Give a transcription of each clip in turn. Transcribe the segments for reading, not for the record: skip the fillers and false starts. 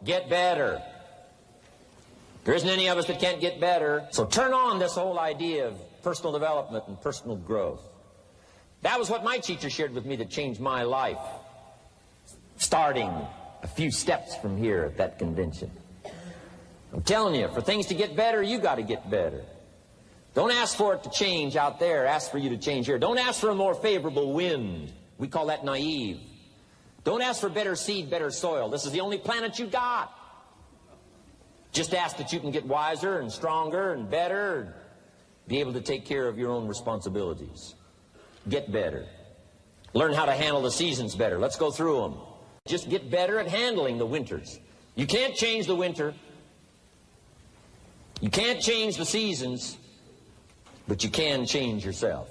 Get better. There isn't any of us that can't get better. So turn on this whole idea of personal development and personal growth. That was what my teacher shared with me that changed my life, starting a few steps from here at that convention. I'm telling you, for things to get better, you got to get better. Don't ask for it to change out there. Ask for you to change here. Don't ask for a more favorable wind. We call that naive. Don't ask for better seed, better soil. This is the only planet you got. Just ask that you can get wiser and stronger and better and be able to take care of your own responsibilities. Get better. Learn how to handle the seasons better. Let's go through them. Just get better at handling the winters. You can't change the winter. You can't change the seasons, but you can change yourself.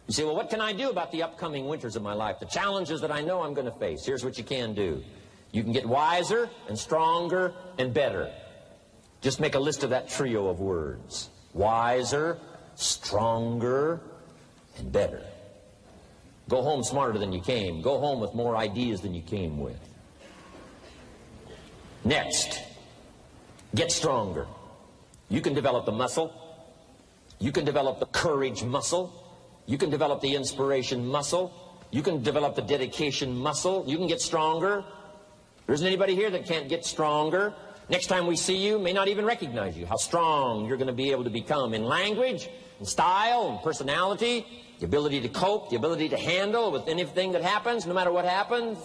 You say, well, what can I do about the upcoming winters of my life, the challenges that I know I'm going to face? Here's what you can do. You can get wiser and stronger and better. Just make a list of that trio of words. Wiser, stronger, and better. Go home smarter than you came. Go home with more ideas than you came with. Next, get stronger. You can develop the muscle. You can develop the courage muscle. You can develop the inspiration muscle. You can develop the dedication muscle. You can get stronger. There isn't anybody here that can't get stronger. Next time we see you, may not even recognize you, how strong you're going to be able to become in language, in style, and personality, the ability to cope, the ability to handle with anything that happens, no matter what happens.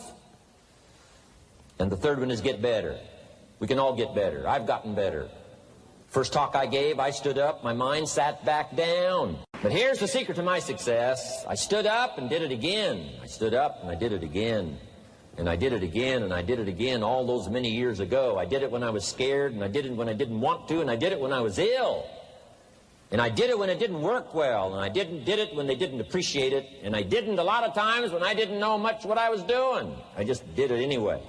And the third one is get better. We can all get better. I've gotten better. First talk I gave, I stood up, my mind sat back down. But here's the secret to my success. I stood up and did it again. I stood up and I did it again. And I did it again, and I did it again all those many years ago. I did it when I was scared, and I did it when I didn't want to, and I did it when I was ill. And I did it when it didn't work well, and I did it when they didn't appreciate it, and I didn't a lot of times when I didn't know much what I was doing. I just did it anyway.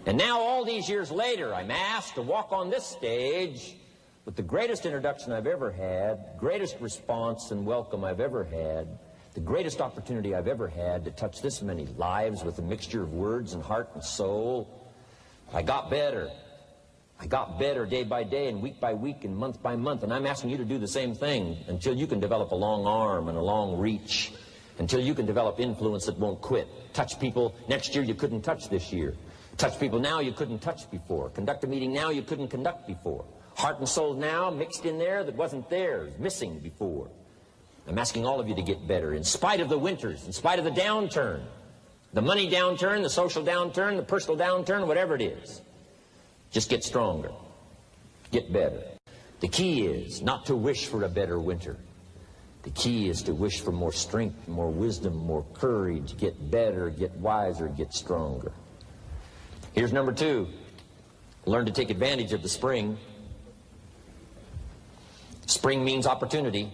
And now, all these years later, I'm asked to walk on this stage with the greatest introduction I've ever had, greatest response and welcome I've ever had, the greatest opportunity I've ever had to touch this many lives with a mixture of words and heart and soul. I got better. I got better day by day and week by week and month by month. And I'm asking you to do the same thing until you can develop a long arm and a long reach, until you can develop influence that won't quit. Touch people next year you couldn't touch this year. Touch people now you couldn't touch before. Conduct a meeting now you couldn't conduct before. Heart and soul now mixed in there that wasn't there, missing before. I'm asking all of you to get better in spite of the winters, in spite of the downturn, the money downturn, the social downturn, the personal downturn, whatever it is. Just get stronger. Get better. The key is not to wish for a better winter. The key is to wish for more strength, more wisdom, more courage, get better, get wiser, get stronger. Here's number 2. Learn to take advantage of the spring. Spring means opportunity.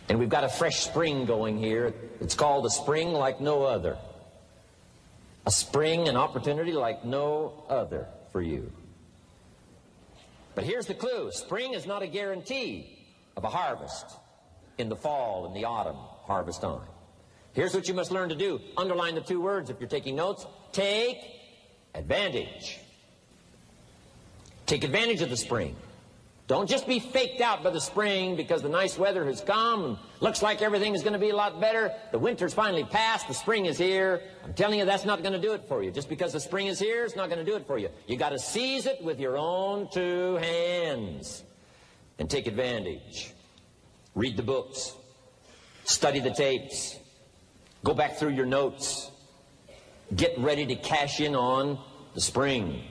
And we've got a fresh spring going here. It's called a spring like no other. A spring, an opportunity like no other for you. But here's the clue. Spring is not a guarantee of a harvest in the fall and the autumn harvest time. Here's what you must learn to do. Underline the 2 words if you're taking notes. Take advantage. Take advantage of the spring. Don't just be faked out by the spring because the nice weather has come and looks like everything is going to be a lot better. The winter's finally passed. The spring is here. I'm telling you, that's not going to do it for you. Just because the spring is here, it's not going to do it for you. You got to seize it with your own 2 hands and take advantage. Read the books. Study the tapes. Go back through your notes. Get ready to cash in on the spring.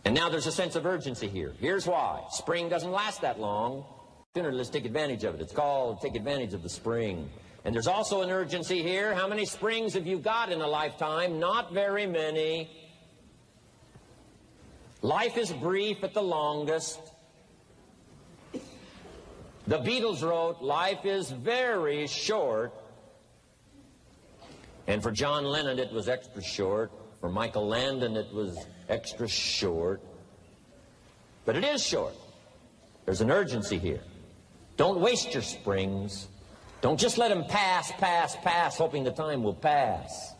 And now there's a sense of urgency here. Here's why. Spring doesn't last that long. Let's take advantage of it. It's called take advantage of the spring. And there's also an urgency here. How many springs have you got in a lifetime? Not very many. Life is brief at the longest. The Beatles wrote, life is very short. And for John Lennon, it was extra short. For Michael Landon, it was extra short. But it is short. There's an urgency here. Don't waste your springs. Don't just let them pass, hoping the time will pass.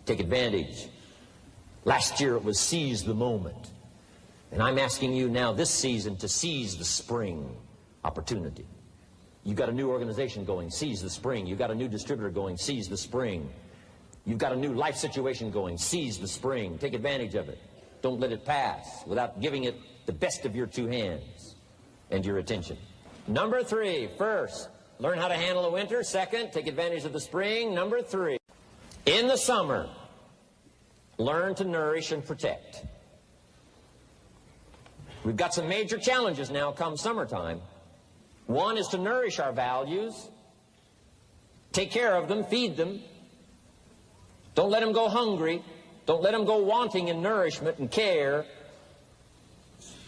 Take advantage. Last year it was seize the moment. And I'm asking you now this season to seize the spring opportunity. You've got a new organization going, seize the spring. You've got a new distributor going, seize the spring. You've got a new life situation going, seize the spring. Take advantage of it. Don't let it pass without giving it the best of your two hands and your attention. Number 3, first, learn how to handle the winter. Second, take advantage of the spring. Number 3, in the summer, learn to nourish and protect. We've got some major challenges now come summertime. One is to nourish our values, take care of them, feed them. Don't let them go hungry. Don't let them go wanting in nourishment and care.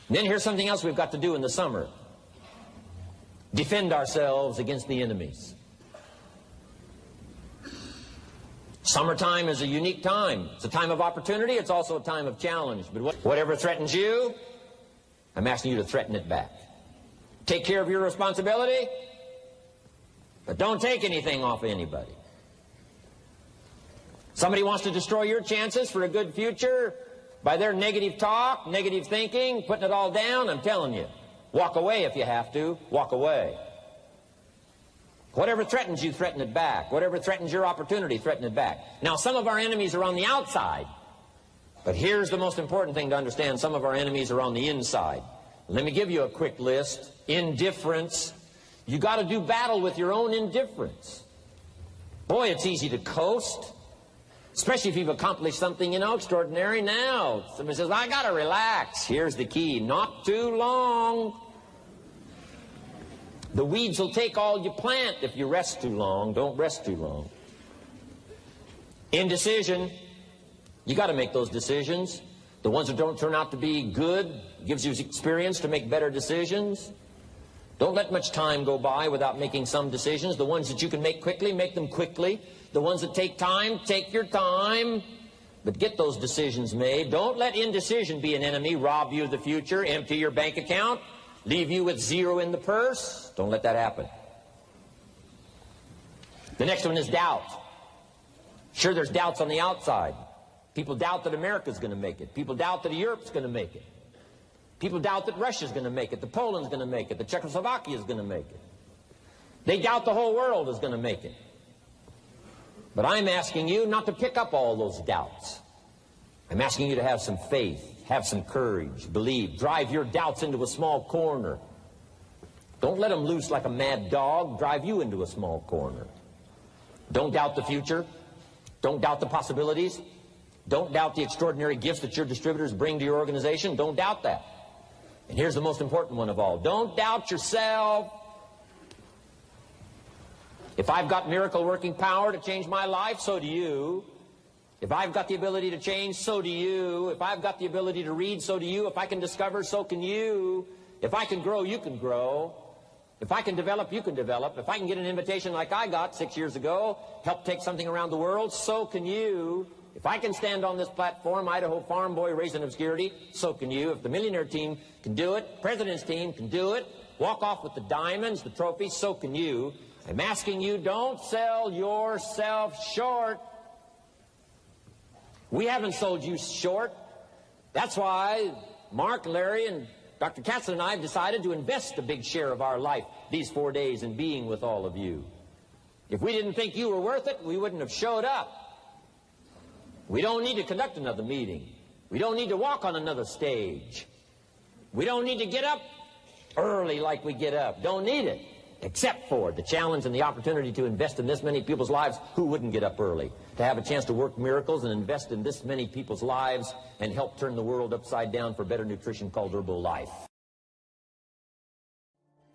And then here's something else we've got to do in the summer. Defend ourselves against the enemies. Summertime is a unique time. It's a time of opportunity. It's also a time of challenge. But whatever threatens you, I'm asking you to threaten it back. Take care of your responsibility, but don't take anything off of anybody. Somebody wants to destroy your chances for a good future by their negative talk, negative thinking, putting it all down. I'm telling you, walk away if you have to. Walk away. Whatever threatens you, threaten it back. Whatever threatens your opportunity, threaten it back. Now, some of our enemies are on the outside. But here's the most important thing to understand. Some of our enemies are on the inside. Let me give you a quick list. Indifference. You got to do battle with your own indifference. Boy, it's easy to coast. Especially if you've accomplished something, extraordinary. Now, somebody says, I got to relax. Here's the key. Not too long. The weeds will take all you plant if you rest too long. Don't rest too long. Indecision. You got to make those decisions. The ones that don't turn out to be good gives you experience to make better decisions. Don't let much time go by without making some decisions. The ones that you can make quickly, make them quickly. The ones that take time, take your time. But get those decisions made. Don't let indecision be an enemy, rob you of the future, empty your bank account, leave you with zero in the purse. Don't let that happen. The next one is doubt. Sure, there's doubts on the outside. People doubt that America's going to make it. People doubt that Europe's going to make it. People doubt that Russia's going to make it, that Poland's going to make it, that Czechoslovakia's going to make it. They doubt the whole world is going to make it. But I'm asking you not to pick up all those doubts. I'm asking you to have some faith, have some courage, believe, drive your doubts into a small corner. Don't let them loose like a mad dog, drive you into a small corner. Don't doubt the future. Don't doubt the possibilities. Don't doubt the extraordinary gifts that your distributors bring to your organization. Don't doubt that. And here's the most important one of all. Don't doubt yourself. If I've got miracle working power to change my life, so do you. If I've got the ability to change, so do you. If I've got the ability to read, so do you. If I can discover, so can you. If I can grow, you can grow. If I can develop, you can develop. If I can get an invitation like I got 6 years ago, help take something around the world, so can you. If I can stand on this platform, Idaho farm boy raised in obscurity, so can you. If the millionaire team can do it, president's team can do it, walk off with the diamonds, the trophies, so can you. I'm asking you, don't sell yourself short. We haven't sold you short. That's why Mark, Larry, and Dr. Katzler and I have decided to invest a big share of our life these 4 days in being with all of you. If we didn't think you were worth it, we wouldn't have showed up. We don't need to conduct another meeting. We don't need to walk on another stage. We don't need to get up early like we get up. Don't need it. Except for the challenge and the opportunity to invest in this many people's lives who wouldn't get up early. To have a chance to work miracles and invest in this many people's lives and help turn the world upside down for better nutrition called Herbalife.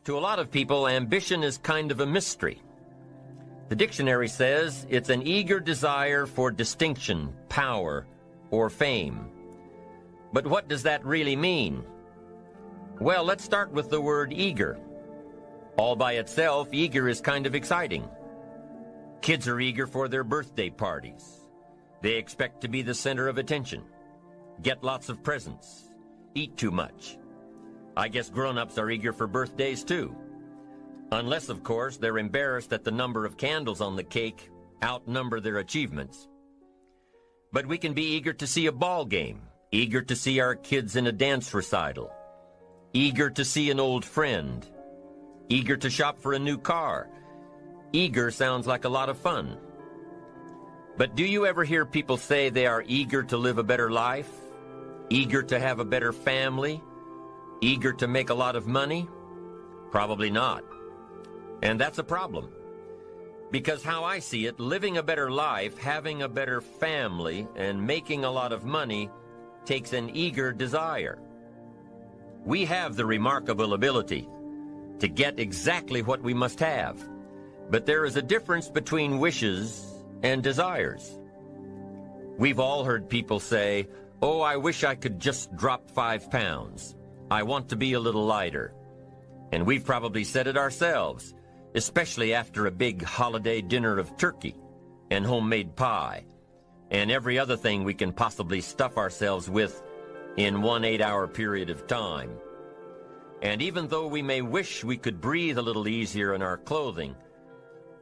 To a lot of people, ambition is kind of a mystery. The dictionary says it's an eager desire for distinction, power, or fame. But what does that really mean? Well, let's start with the word eager. All by itself, eager is kind of exciting. Kids are eager for their birthday parties. They expect to be the center of attention, get lots of presents, eat too much. I guess grown-ups are eager for birthdays too. Unless, of course, they're embarrassed that the number of candles on the cake outnumber their achievements. But we can be eager to see a ball game, eager to see our kids in a dance recital, eager to see an old friend, eager to shop for a new car. Eager sounds like a lot of fun. But do you ever hear people say they are eager to live a better life, eager to have a better family, eager to make a lot of money? Probably not. And that's a problem. Because how I see it, living a better life, having a better family, and making a lot of money takes an eager desire. We have the remarkable ability to get exactly what we must have. But there is a difference between wishes and desires. We've all heard people say, "Oh, I wish I could just drop 5 pounds. I want to be a little lighter." And we've probably said it ourselves, especially after a big holiday dinner of turkey and homemade pie and every other thing we can possibly stuff ourselves with in one 8-hour period of time. And even though we may wish we could breathe a little easier in our clothing,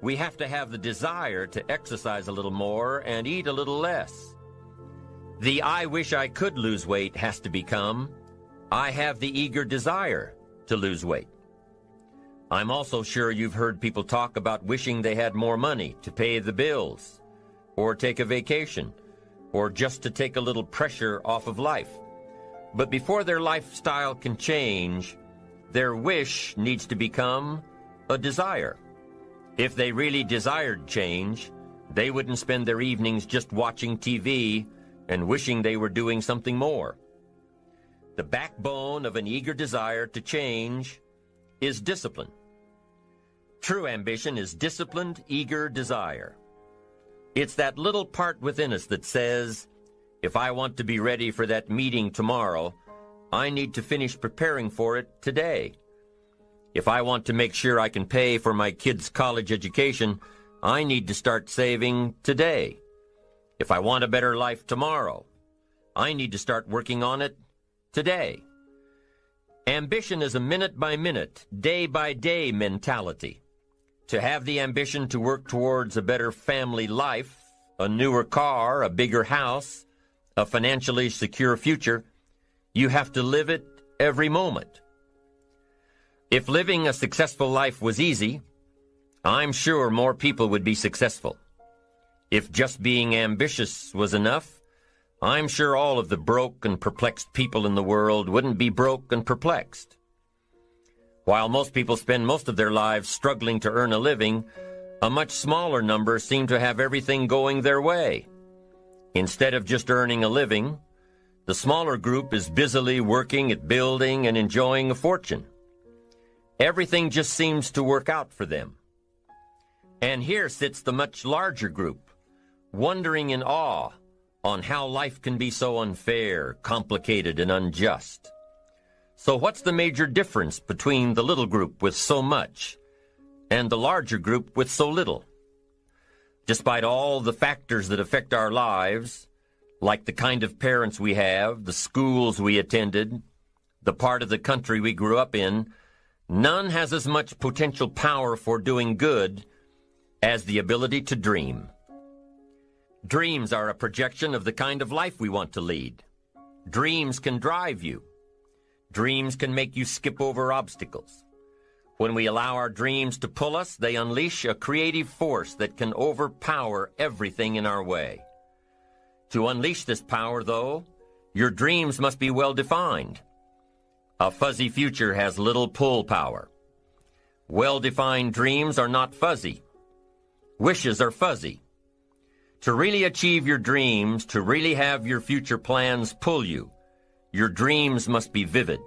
we have to have the desire to exercise a little more and eat a little less. The "I wish I could lose weight" has to become, "I have the eager desire to lose weight." I'm also sure you've heard people talk about wishing they had more money to pay the bills, or take a vacation, or just to take a little pressure off of life. But before their lifestyle can change, their wish needs to become a desire. If they really desired change, they wouldn't spend their evenings just watching TV and wishing they were doing something more. The backbone of an eager desire to change is discipline. True ambition is disciplined, eager desire. It's that little part within us that says, if I want to be ready for that meeting tomorrow, I need to finish preparing for it today. If I want to make sure I can pay for my kids' college education, I need to start saving today. If I want a better life tomorrow, I need to start working on it today. Ambition is a minute-by-minute, day-by-day mentality. To have the ambition to work towards a better family life, a newer car, a bigger house, a financially secure future, you have to live it every moment. If living a successful life was easy, I'm sure more people would be successful. If just being ambitious was enough, I'm sure all of the broke and perplexed people in the world wouldn't be broke and perplexed. While most people spend most of their lives struggling to earn a living, a much smaller number seem to have everything going their way. Instead of just earning a living, the smaller group is busily working at building and enjoying a fortune. Everything just seems to work out for them. And here sits the much larger group, wondering in awe on how life can be so unfair, complicated, and unjust. So what's the major difference between the little group with so much and the larger group with so little? Despite all the factors that affect our lives, like the kind of parents we have, the schools we attended, the part of the country we grew up in, none has as much potential power for doing good as the ability to dream. Dreams are a projection of the kind of life we want to lead. Dreams can drive you. Dreams can make you skip over obstacles. When we allow our dreams to pull us, they unleash a creative force that can overpower everything in our way. To unleash this power, though, your dreams must be well defined. A fuzzy future has little pull power. Well-defined dreams are not fuzzy. Wishes are fuzzy. To really achieve your dreams, to really have your future plans pull you, your dreams must be vivid.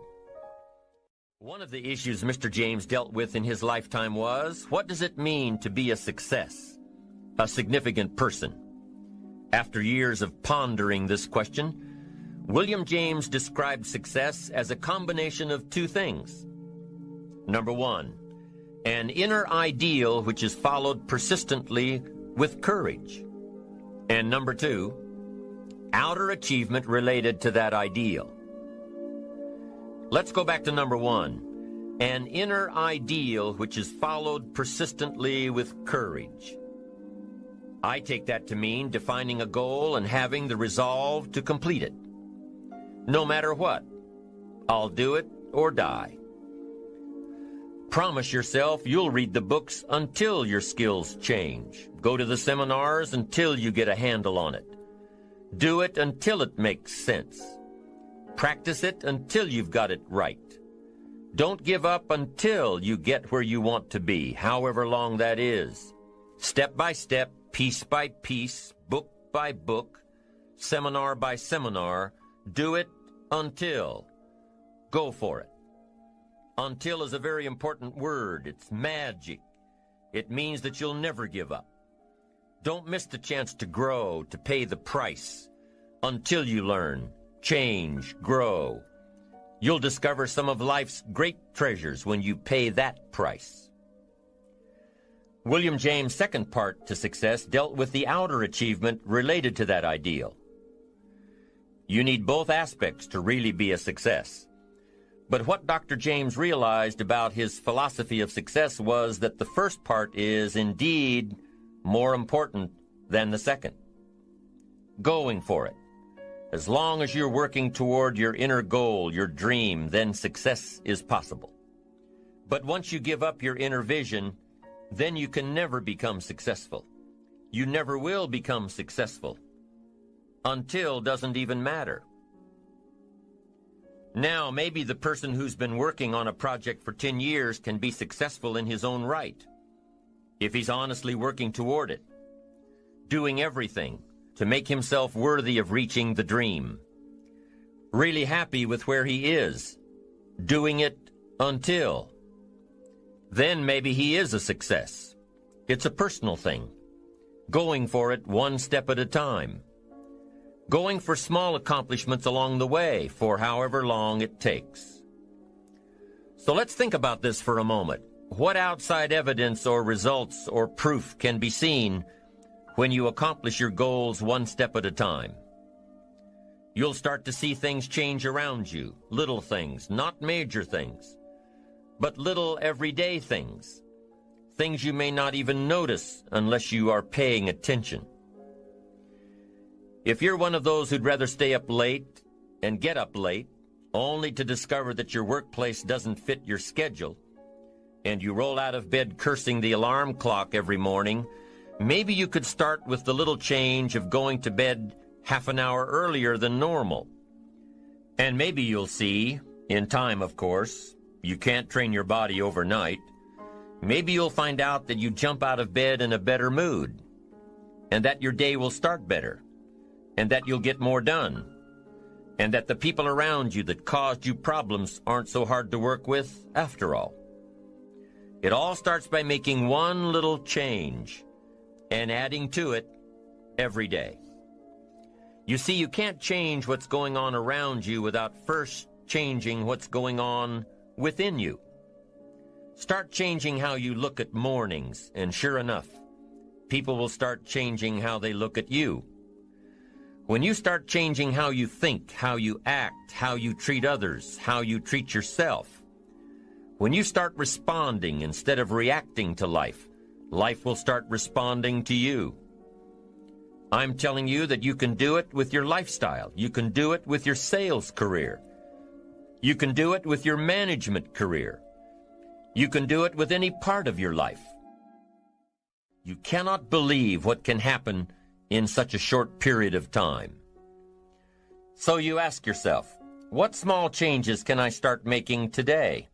One of the issues Mr. James dealt with in his lifetime was, what does it mean to be a success, a significant person? After years of pondering this question, William James described success as a combination of two things. Number one, an inner ideal which is followed persistently with courage. And number two, outer achievement related to that ideal. Let's go back to number one, an inner ideal which is followed persistently with courage. I take that to mean defining a goal and having the resolve to complete it. No matter what, I'll do it or die. Promise yourself you'll read the books until your skills change. Go to the seminars until you get a handle on it. Do it until it makes sense. Practice it until you've got it right. Don't give up until you get where you want to be, however long that is. Step by step, piece by piece, book by book, seminar by seminar, do it until. Go for it. Until is a very important word. It's magic. It means that you'll never give up. Don't miss the chance to grow, to pay the price. Until you learn, change, grow. You'll discover some of life's great treasures when you pay that price. William James' second part to success dealt with the outer achievement related to that ideal. You need both aspects to really be a success. But what Dr. James realized about his philosophy of success was that the first part is indeed more important than the second. Going for it. As long as you're working toward your inner goal, your dream, then success is possible. But once you give up your inner vision, then you can never become successful. You never will become successful. Until doesn't even matter. Now, maybe the person who's been working on a project for 10 years can be successful in his own right, if he's honestly working toward it, doing everything to make himself worthy of reaching the dream, really happy with where he is, doing it until. Then maybe he is a success. It's a personal thing, going for it one step at a time. Going for small accomplishments along the way for however long it takes. So let's think about this for a moment. What outside evidence or results or proof can be seen when you accomplish your goals one step at a time? You'll start to see things change around you, little things, not major things, but little everyday things, things you may not even notice unless you are paying attention. If you're one of those who'd rather stay up late and get up late, only to discover that your workplace doesn't fit your schedule, and you roll out of bed cursing the alarm clock every morning, maybe you could start with the little change of going to bed half an hour earlier than normal. And maybe you'll see, in time of course, you can't train your body overnight, maybe you'll find out that you jump out of bed in a better mood, and that your day will start better, and that you'll get more done, and that the people around you that caused you problems aren't so hard to work with after all. It all starts by making one little change and adding to it every day. You see, you can't change what's going on around you without first changing what's going on within you. Start changing how you look at mornings, and sure enough, people will start changing how they look at you. When you start changing how you think, how you act, how you treat others, how you treat yourself, when you start responding instead of reacting to life, life will start responding to you. I'm telling you that you can do it with your lifestyle. You can do it with your sales career. You can do it with your management career. You can do it with any part of your life. You cannot believe what can happen in such a short period of time. So you ask yourself, what small changes can I start making today?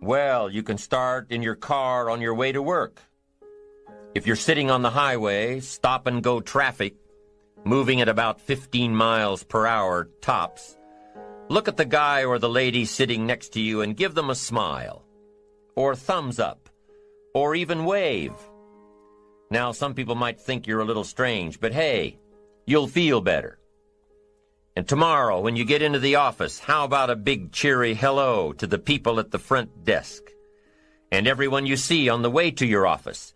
Well, you can start in your car on your way to work. If you're sitting on the highway, stop-and-go traffic, moving at about 15 miles per hour tops, look at the guy or the lady sitting next to you and give them a smile, or thumbs up, or even wave. Now, some people might think you're a little strange, but hey, you'll feel better. And tomorrow, when you get into the office, how about a big cheery hello to the people at the front desk, and everyone you see on the way to your office?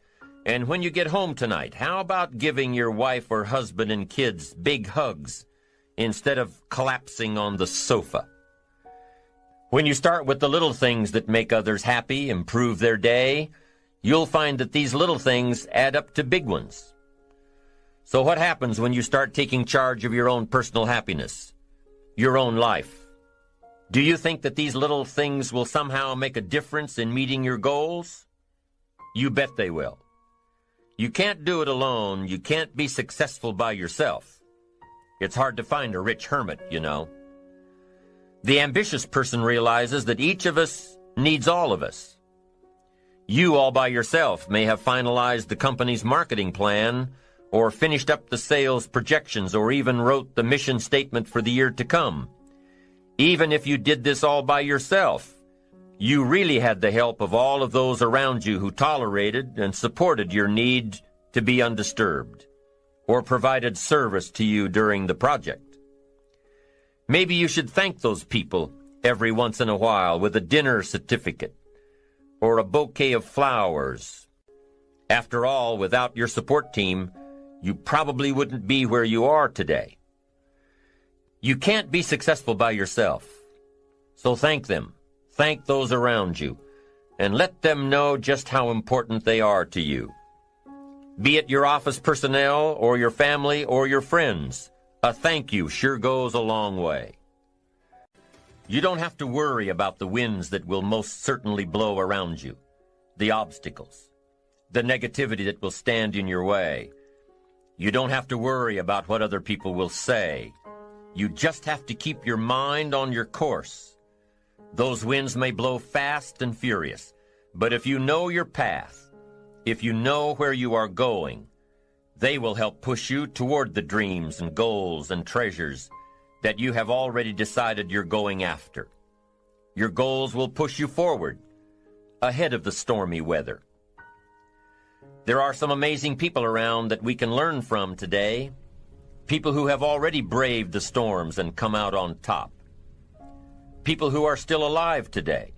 And when you get home tonight, how about giving your wife or husband and kids big hugs instead of collapsing on the sofa? When you start with the little things that make others happy, improve their day, you'll find that these little things add up to big ones. So what happens when you start taking charge of your own personal happiness, your own life? Do you think that these little things will somehow make a difference in meeting your goals? You bet they will. You can't do it alone. You can't be successful by yourself. It's hard to find a rich hermit, you know. The ambitious person realizes that each of us needs all of us. You all by yourself may have finalized the company's marketing plan, or finished up the sales projections, or even wrote the mission statement for the year to come. Even if you did this all by yourself, you really had the help of all of those around you who tolerated and supported your need to be undisturbed, or provided service to you during the project. Maybe you should thank those people every once in a while with a dinner certificate or a bouquet of flowers. After all, without your support team, you probably wouldn't be where you are today. You can't be successful by yourself, so thank them. Thank those around you, and let them know just how important they are to you. Be it your office personnel or your family or your friends, a thank you sure goes a long way. You don't have to worry about the winds that will most certainly blow around you, the obstacles, the negativity that will stand in your way. You don't have to worry about what other people will say. You just have to keep your mind on your course. Those winds may blow fast and furious, but if you know your path, if you know where you are going, they will help push you toward the dreams and goals and treasures that you have already decided you're going after. Your goals will push you forward, ahead of the stormy weather. There are some amazing people around that we can learn from today, people who have already braved the storms and come out on top, people who are still alive today,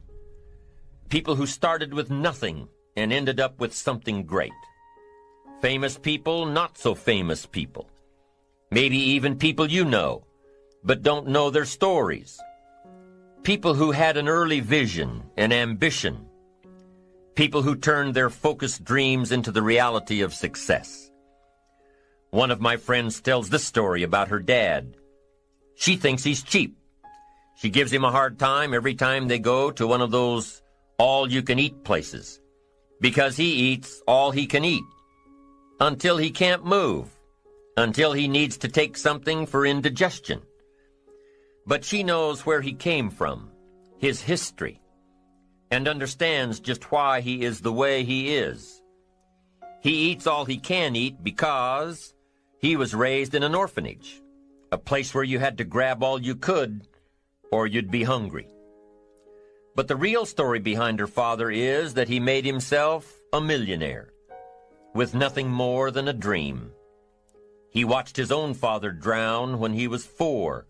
people who started with nothing and ended up with something great, famous people, not so famous people, maybe even people you know, but don't know their stories, people who had an early vision and ambition, people who turned their focused dreams into the reality of success. One of my friends tells this story about her dad. She thinks he's cheap. She gives him a hard time every time they go to one of those all-you-can-eat places, because he eats all he can eat, until he can't move, until he needs to take something for indigestion. But she knows where he came from, his history, and understands just why he is the way he is. He eats all he can eat because he was raised in an orphanage, a place where you had to grab all you could or you'd be hungry. But the real story behind her father is that he made himself a millionaire with nothing more than a dream. He watched his own father drown when he was 4,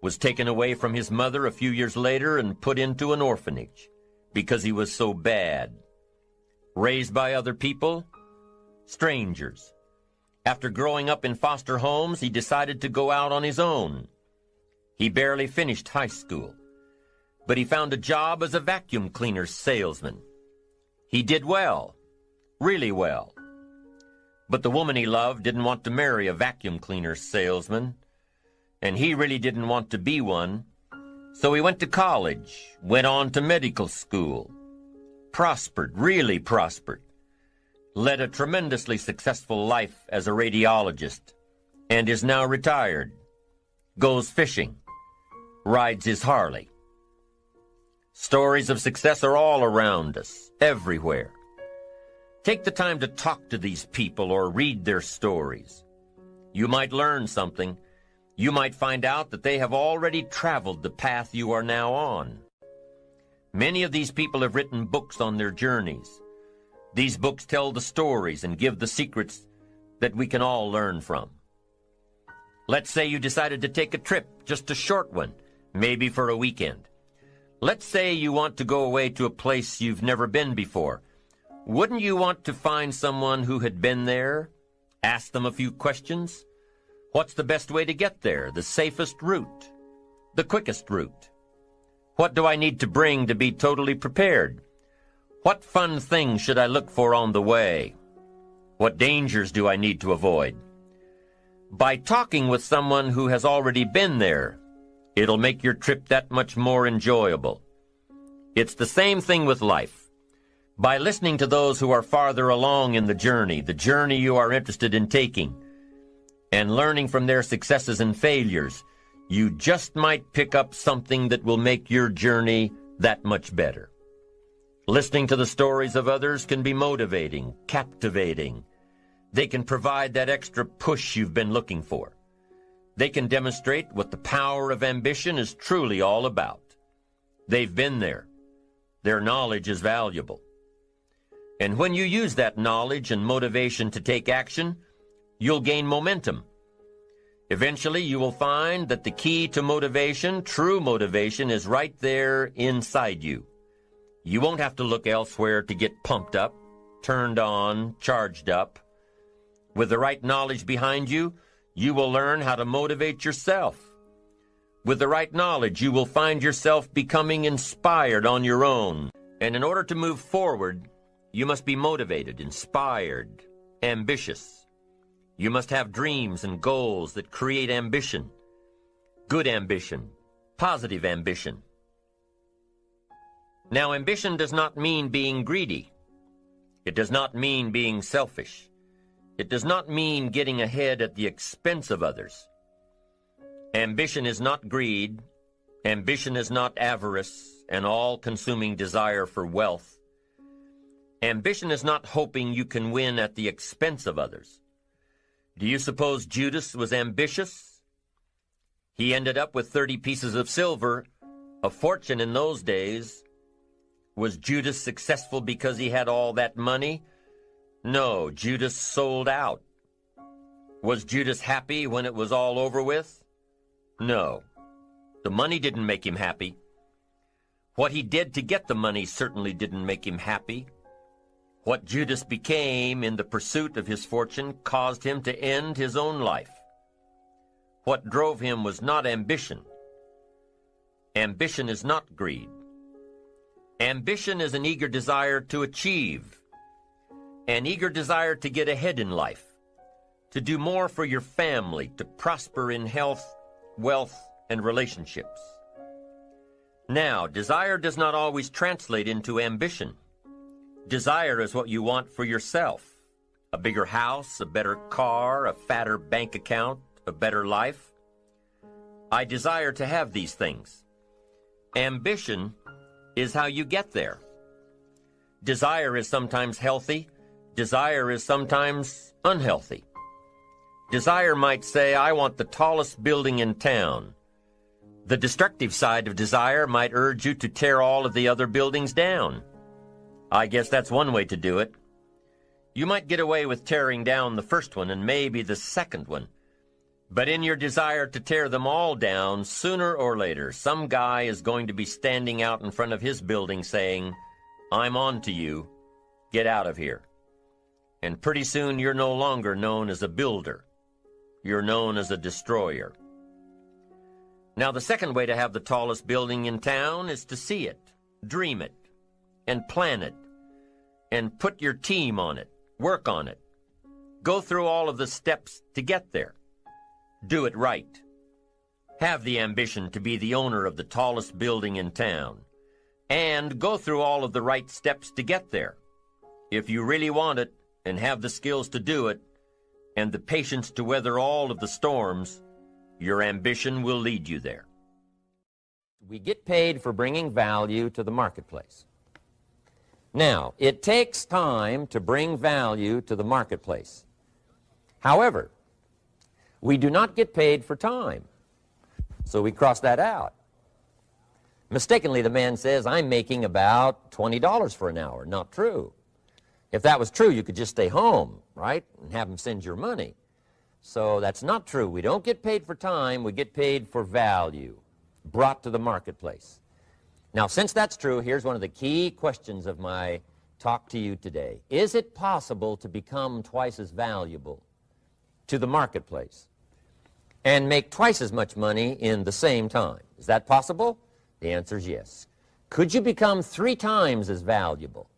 was taken away from his mother a few years later and put into an orphanage because he was so bad. Raised by other people, strangers. After growing up in foster homes, he decided to go out on his own. He barely finished high school, but he found a job as a vacuum cleaner salesman. He did well, really well. But the woman he loved didn't want to marry a vacuum cleaner salesman, and he really didn't want to be one. So he went to college, went on to medical school, prospered, really prospered, led a tremendously successful life as a radiologist, and is now retired, goes fishing, rides his Harley. Stories of success are all around us, everywhere. Take the time to talk to these people or read their stories. You might learn something. You might find out that they have already traveled the path you are now on. Many of these people have written books on their journeys. These books tell the stories and give the secrets that we can all learn from. Let's say you decided to take a trip, just a short one, maybe for a weekend. Let's say you want to go away to a place you've never been before. Wouldn't you want to find someone who had been there? Ask them a few questions? What's the best way to get there? The safest route? The quickest route? What do I need to bring to be totally prepared? What fun things should I look for on the way? What dangers do I need to avoid? By talking with someone who has already been there, it'll make your trip that much more enjoyable. It's the same thing with life. By listening to those who are farther along in the journey you are interested in taking, and learning from their successes and failures, you just might pick up something that will make your journey that much better. Listening to the stories of others can be motivating, captivating. They can provide that extra push you've been looking for. They can demonstrate what the power of ambition is truly all about. They've been there. Their knowledge is valuable. And when you use that knowledge and motivation to take action, you'll gain momentum. Eventually, you will find that the key to motivation, true motivation, is right there inside you. You won't have to look elsewhere to get pumped up, turned on, charged up. With the right knowledge behind you, you will learn how to motivate yourself. With the right knowledge, you will find yourself becoming inspired on your own. And in order to move forward, you must be motivated, inspired, ambitious. You must have dreams and goals that create ambition, good ambition, positive ambition. Now, ambition does not mean being greedy. It does not mean being selfish. It does not mean getting ahead at the expense of others. Ambition is not greed. Ambition is not avarice, an all-consuming desire for wealth. Ambition is not hoping you can win at the expense of others. Do you suppose Judas was ambitious? He ended up with 30 pieces of silver, a fortune in those days. Was Judas successful because he had all that money? No, Judas sold out. Was Judas happy when it was all over with? No. The money didn't make him happy. What he did to get the money certainly didn't make him happy. What Judas became in the pursuit of his fortune caused him to end his own life. What drove him was not ambition. Ambition is not greed. Ambition is an eager desire to achieve, an eager desire to get ahead in life, to do more for your family, to prosper in health, wealth, and relationships. Now, desire does not always translate into ambition. Desire is what you want for yourself. A bigger house, a better car, a fatter bank account, a better life. I desire to have these things. Ambition is how you get there. Desire is sometimes healthy. Desire is sometimes unhealthy. Desire might say, I want the tallest building in town. The destructive side of desire might urge you to tear all of the other buildings down. I guess that's one way to do it. You might get away with tearing down the first one and maybe the second one. But in your desire to tear them all down, sooner or later, some guy is going to be standing out in front of his building saying, I'm on to you. Get out of here. And pretty soon you're no longer known as a builder. You're known as a destroyer. Now, the second way to have the tallest building in town is to see it, dream it, and plan it, and put your team on it, work on it. Go through all of the steps to get there. Do it right. Have the ambition to be the owner of the tallest building in town. And go through all of the right steps to get there. If you really want it, and have the skills to do it, and the patience to weather all of the storms, your ambition will lead you there. We get paid for bringing value to the marketplace. Now, it takes time to bring value to the marketplace. However, we do not get paid for time, so we cross that out. Mistakenly, the man says, I'm making about $20 for an hour. Not true. If that was true, you could just stay home, right, and have him send your money. So that's not true. We don't get paid for time. We get paid for value brought to the marketplace. Now, since that's true, here's one of the key questions of my talk to you today. Is it possible to become twice as valuable to the marketplace and make twice as much money in the same time? Is that possible? The answer is yes. Could you become 3 times as valuable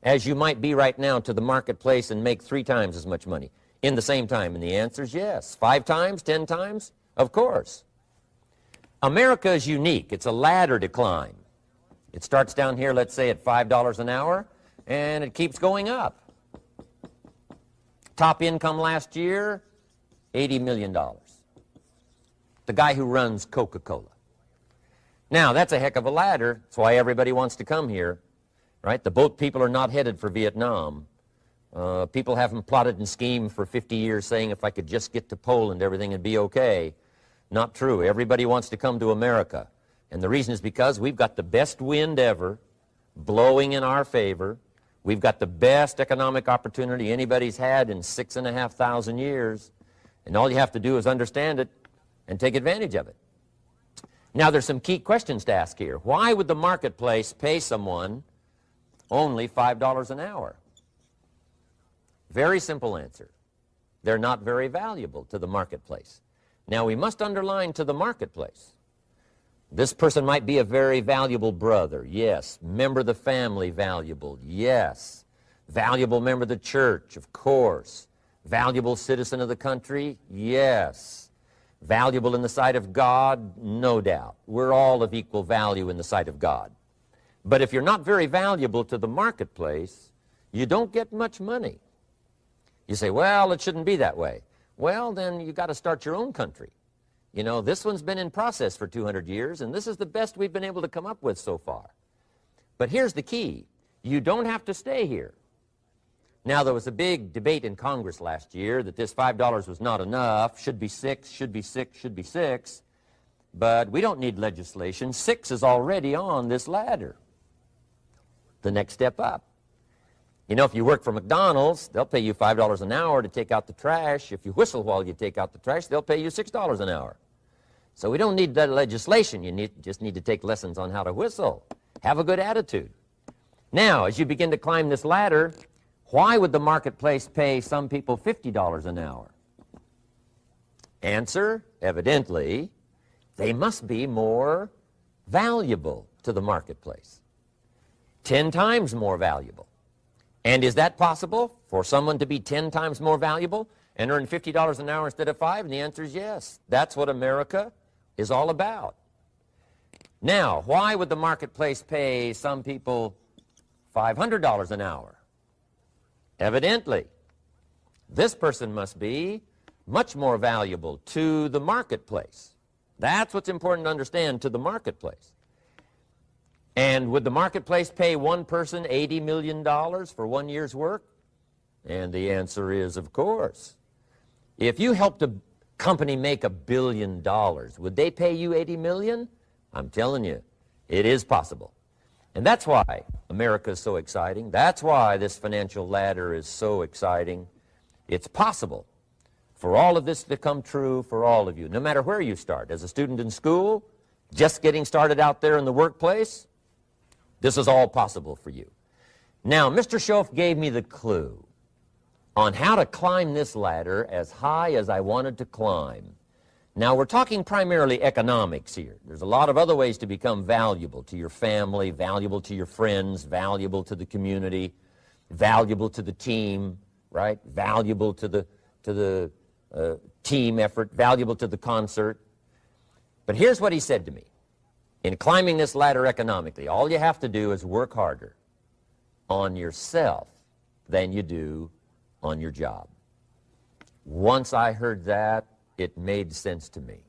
as you might be right now to the marketplace and make 3 times as much money? in the same time? And the answer is yes. 5 times, 10 times? Of course. America is unique. It's a ladder to climb. It starts down here, let's say, at $5 an hour, and it keeps going up. Top income last year, $80 million. The guy who runs Coca-Cola. Now, that's a heck of a ladder. That's why everybody wants to come here, right? The boat people are not headed for Vietnam. People haven't plotted and schemed for 50 years saying if I could just get to Poland, everything would be okay. Not true. Everybody wants to come to America. And the reason is because we've got the best wind ever blowing in our favor. We've got the best economic opportunity anybody's had in 6,500 years. And all you have to do is understand it and take advantage of it. Now, there's some key questions to ask here. Why would the marketplace pay someone only $5 an hour? Very simple answer. They're not very valuable to the marketplace. Now, we must underline to the marketplace. This person might be a very valuable brother, yes. Member of the family, valuable, yes. Valuable member of the church, of course. Valuable citizen of the country, yes. Valuable in the sight of God, no doubt. We're all of equal value in the sight of God. But if you're not very valuable to the marketplace, you don't get much money. You say, well, it shouldn't be that way. Well, then you got to start your own country. You know, this one's been in process for 200 years, and this is the best we've been able to come up with so far. But here's the key. You don't have to stay here. Now, there was a big debate in Congress last year that this $5 was not enough, should be 6, should be 6, should be 6. But we don't need legislation. 6 is already on this ladder. The next step up. You know, if you work for McDonald's, they'll pay you $5 an hour to take out the trash. If you whistle while you take out the trash, they'll pay you $6 an hour. So we don't need that legislation. You just need to take lessons on how to whistle. Have a good attitude. Now, as you begin to climb this ladder, why would the marketplace pay some people $50 an hour? Answer, evidently, they must be more valuable to the marketplace. 10 times more valuable. And is that possible for someone to be 10 times more valuable and earn $50 an hour instead of 5? And the answer is yes. That's what America is all about. Now, why would the marketplace pay some people $500 an hour? Evidently, this person must be much more valuable to the marketplace. That's what's important to understand, to the marketplace. And would the marketplace pay one person $80 million for 1 year's work? And the answer is, of course. If you helped a company make $1 billion, would they pay you $80 million? I'm telling you, it is possible. And that's why America is so exciting. That's why this financial ladder is so exciting. It's possible for all of this to come true for all of you, no matter where you start. As a student in school, just getting started out there in the workplace, this is all possible for you. Now, Mr. Schoaf gave me the clue on how to climb this ladder as high as I wanted to climb. Now, we're talking primarily economics here. There's a lot of other ways to become valuable to your family, valuable to your friends, valuable to the community, valuable to the team, right? Valuable to the team effort, valuable to the concert. But here's what he said to me. In climbing this ladder economically, all you have to do is work harder on yourself than you do on your job. Once I heard that, it made sense to me.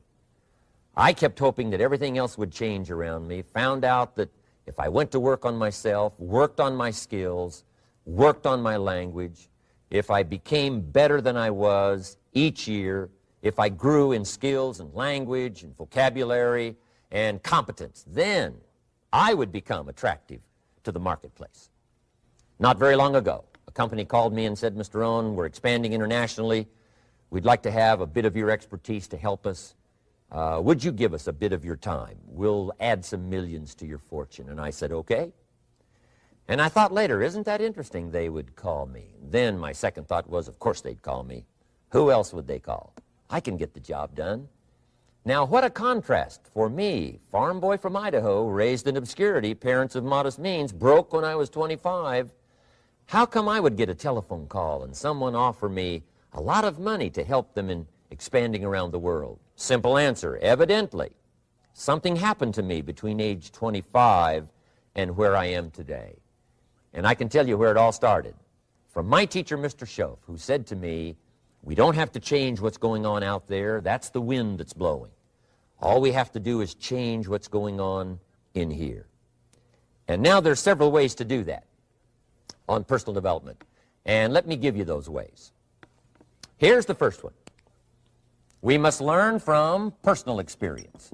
I kept hoping that everything else would change around me, found out that if I went to work on myself, worked on my skills, worked on my language, if I became better than I was each year, if I grew in skills and language and vocabulary and competence, then I would become attractive to the marketplace. Not very long ago, a company called me and said, Mr. Rohn, we're expanding internationally. We'd like to have a bit of your expertise to help us. Would you give us a bit of your time? We'll add some millions to your fortune. And I said, okay. And I thought later, isn't that interesting they would call me? Then my second thought was, of course they'd call me. Who else would they call? I can get the job done. Now, what a contrast for me, farm boy from Idaho, raised in obscurity, parents of modest means, broke when I was 25. How come I would get a telephone call and someone offer me a lot of money to help them in expanding around the world? Simple answer, evidently. Something happened to me between age 25 and where I am today. And I can tell you where it all started. From my teacher, Mr. Schoaf, who said to me, we don't have to change what's going on out there. That's the wind that's blowing. All we have to do is change what's going on in here. And now there's several ways to do that on personal development. And let me give you those ways. Here's the first one. We must learn from personal experience.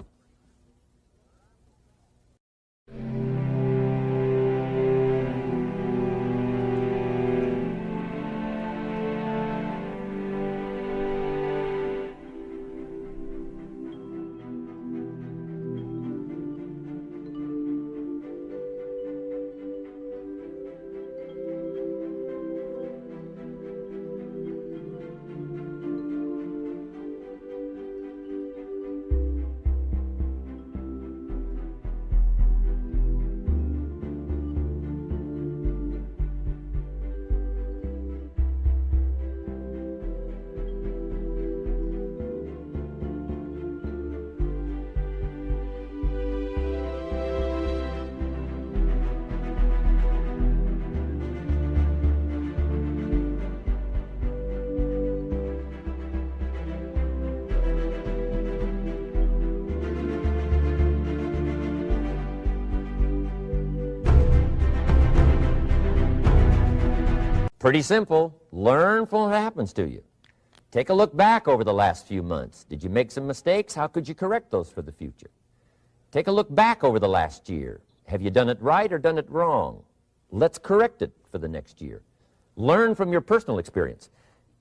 Pretty simple. Learn from what happens to you. Take a look back over the last few months. Did you make some mistakes? How could you correct those for the future? Take a look back over the last year. Have you done it right or done it wrong? Let's correct it for the next year. Learn from your personal experience.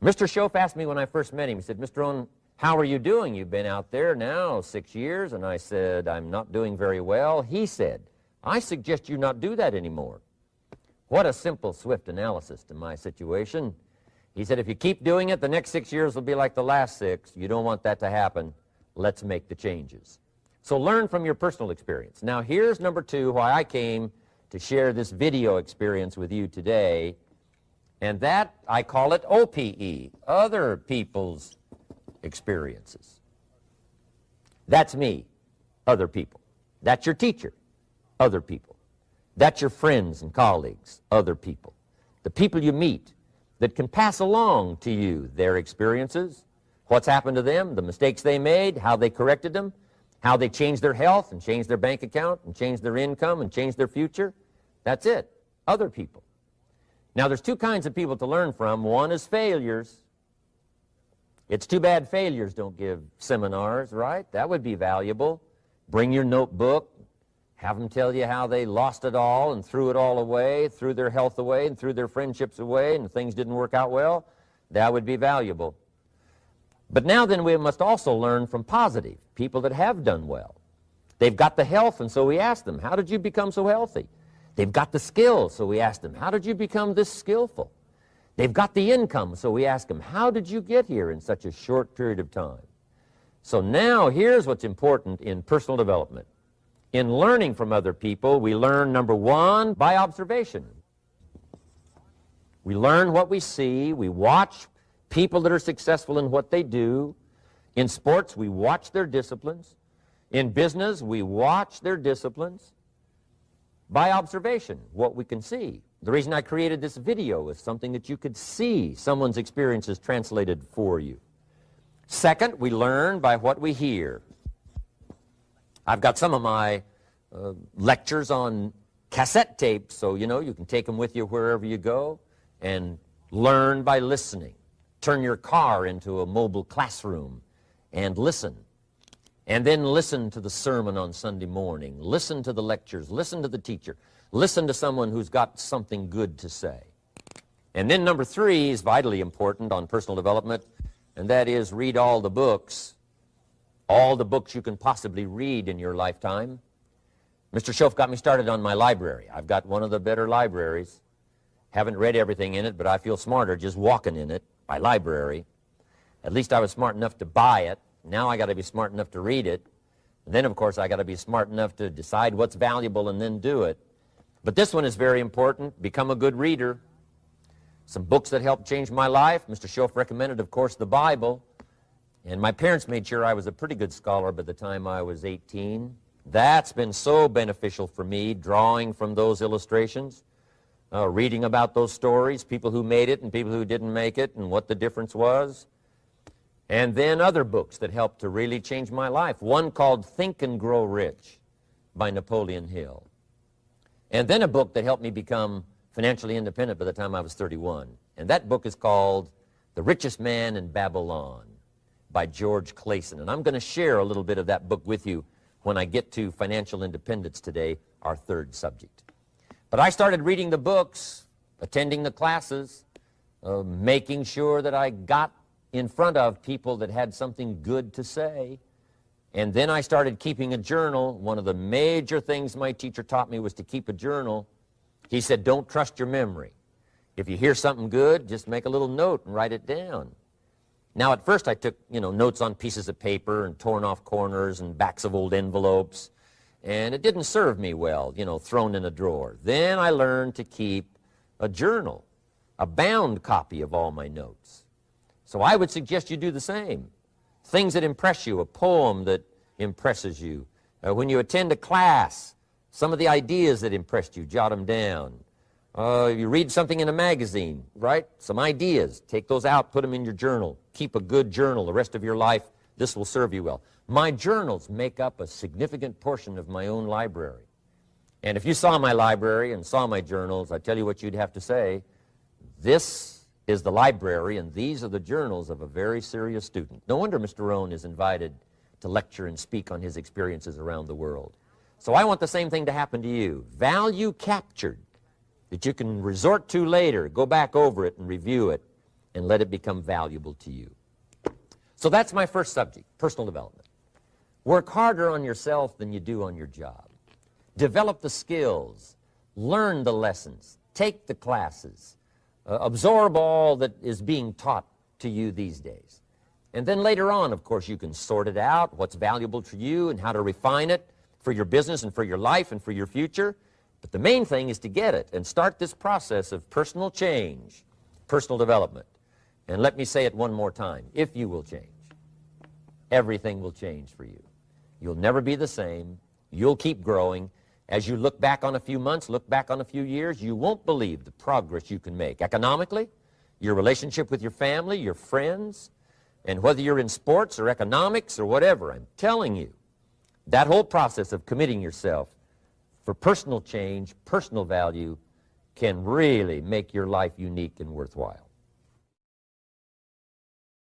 Mr. Schoaf asked me when I first met him, he said, Mr. Rohn, how are you doing? You've been out there now 6 years. And I said, I'm not doing very well. He said, I suggest you not do that anymore. What a simple, swift analysis to my situation. He said, if you keep doing it, the next 6 years will be like the last 6. You don't want that to happen. Let's make the changes. So learn from your personal experience. Now, here's number 2, why I came to share this video experience with you today. And that, I call it OPE, other people's experiences. That's me, other people. That's your teacher, other people. That's your friends and colleagues, other people. The people you meet that can pass along to you their experiences, what's happened to them, the mistakes they made, how they corrected them, how they changed their health and changed their bank account and changed their income and changed their future. That's it, other people. Now, there's 2 kinds of people to learn from. One is failures. It's too bad failures don't give seminars, right? That would be valuable. Bring your notebook. Have them tell you how they lost it all and threw it all away, threw their health away and threw their friendships away and things didn't work out well. That would be valuable. But now then we must also learn from positive, people that have done well. They've got the health, and so we ask them, how did you become so healthy? They've got the skills, so we ask them, how did you become this skillful? They've got the income, so we ask them, how did you get here in such a short period of time? So now here's what's important in personal development. In learning from other people, we learn, number 1, by observation. We learn what we see. We watch people that are successful in what they do. In sports, we watch their disciplines. In business, we watch their disciplines. By observation, what we can see. The reason I created this video is something that you could see someone's experiences translated for you. Second, we learn by what we hear. I've got some of my lectures on cassette tapes, so you can take them with you wherever you go and learn by listening. Turn your car into a mobile classroom and listen. And then listen to the sermon on Sunday morning. Listen to the lectures. Listen to the teacher. Listen to someone who's got something good to say. And then number 3 is vitally important on personal development, and that is read all the books you can possibly read in your lifetime. Mr. Schoaf got me started on my library. I've got one of the better libraries. Haven't read everything in it, but I feel smarter just walking in it, my library. At least I was smart enough to buy it. Now I got to be smart enough to read it. And then, of course, I got to be smart enough to decide what's valuable and then do it. But this one is very important. Become a good reader. Some books that helped change my life. Mr. Schoaf recommended, of course, the Bible. And my parents made sure I was a pretty good scholar by the time I was 18. That's been so beneficial for me, drawing from those illustrations, reading about those stories, people who made it and people who didn't make it, and what the difference was. And then other books that helped to really change my life. One called Think and Grow Rich by Napoleon Hill. And then a book that helped me become financially independent by the time I was 31. And that book is called The Richest Man in Babylon by George Clason. And I'm going to share a little bit of that book with you when I get to financial independence today, our third subject. But I started reading the books, attending the classes, making sure that I got in front of people that had something good to say. And then I started keeping a journal. One of the major things my teacher taught me was to keep a journal. He said, don't trust your memory. If you hear something good, just make a little note and write it down. Now, at first I took, notes on pieces of paper and torn off corners and backs of old envelopes. And it didn't serve me well, thrown in a drawer. Then I learned to keep a journal, a bound copy of all my notes. So I would suggest you do the same. Things that impress you, a poem that impresses you. When you attend a class, some of the ideas that impressed you, jot them down. You read something in a magazine, right? Some ideas. Take those out, put them in your journal. Keep a good journal the rest of your life. This will serve you well. My journals make up a significant portion of my own library. And if you saw my library and saw my journals, I tell you what you'd have to say. This is the library, and these are the journals of a very serious student. No wonder Mr. Rohn is invited to lecture and speak on his experiences around the world. So I want the same thing to happen to you. Value captured that you can resort to later, go back over it and review it, and let it become valuable to you. So that's my first subject, personal development. Work harder on yourself than you do on your job. Develop the skills, learn the lessons, take the classes, absorb all that is being taught to you these days. And then later on, of course, you can sort it out, what's valuable to you and how to refine it for your business and for your life and for your future. But the main thing is to get it and start this process of personal change, personal development. And let me say it one more time. If you will change, everything will change for you. You'll never be the same. You'll keep growing. As you look back on a few months, look back on a few years, you won't believe the progress you can make. Economically, your relationship with your family, your friends, and whether you're in sports or economics or whatever, I'm telling you, that whole process of committing yourself for personal change, personal value, can really make your life unique and worthwhile.